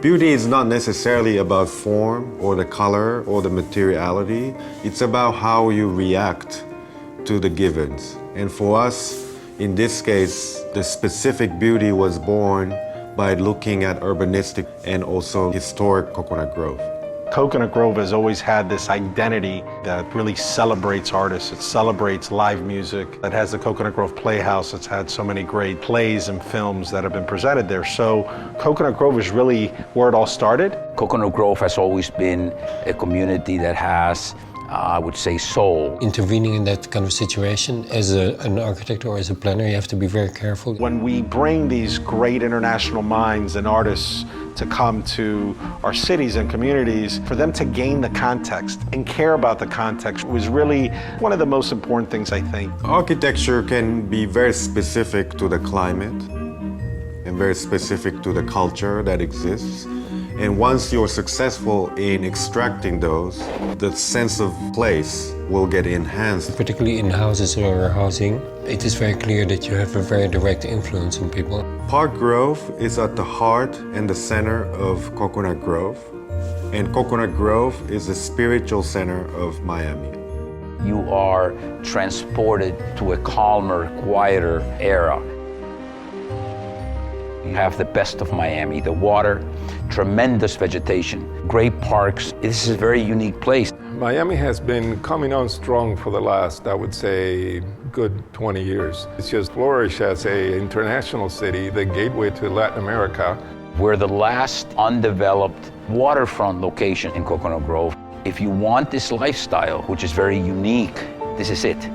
Beauty is not necessarily about form or the color or the materiality. It's about how you react to the givens. And for us, in this case, the specific beauty was born by looking at urbanistic and also historic Coconut Grove. Coconut Grove has always had this identity that really celebrates artists. It celebrates live music. It has the Coconut Grove Playhouse. It's had so many great plays and films that have been presented there. So Coconut Grove is really where it all started. Coconut Grove has always been a community that has, I would say, soul. Intervening in that kind of situation as an architect or as a planner, you have to be very careful. When we bring these great international minds and artists to come to our cities and communities, for them to gain the context and care about the context was really one of the most important things, I think. Architecture can be very specific to the climate and very specific to the culture that exists. And once you're successful in extracting those, the sense of place will get enhanced. Particularly in houses or housing, it is very clear that you have a very direct influence on people. Park Grove is at the heart and the center of Coconut Grove. And Coconut Grove is the spiritual center of Miami. You are transported to a calmer, quieter era. You have the best of Miami, the water, tremendous vegetation, great parks. This is a very unique place. Miami has been coming on strong for the last, I would say, good 20 years. It's just flourished as an international city, the gateway to Latin America. We're the last undeveloped waterfront location in Coconut Grove. If you want this lifestyle, which is very unique, this is it.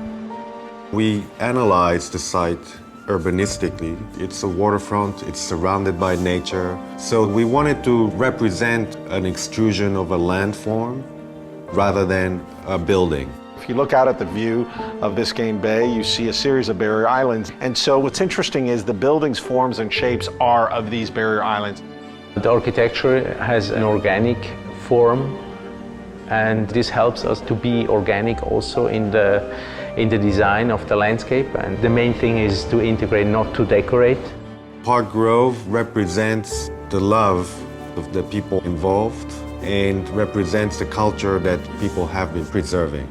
We analyzed the site urbanistically. It's a waterfront, it's surrounded by nature. So we wanted to represent an extrusion of a landform rather than a building. If you look out at the view of Biscayne Bay, you see a series of barrier islands. And so what's interesting is the buildings, forms, and shapes are of these barrier islands. The architecture has an organic form, and this helps us to be organic also in the design of the landscape. And the main thing is to integrate, not to decorate. Park Grove represents the love of the people involved and represents the culture that people have been preserving.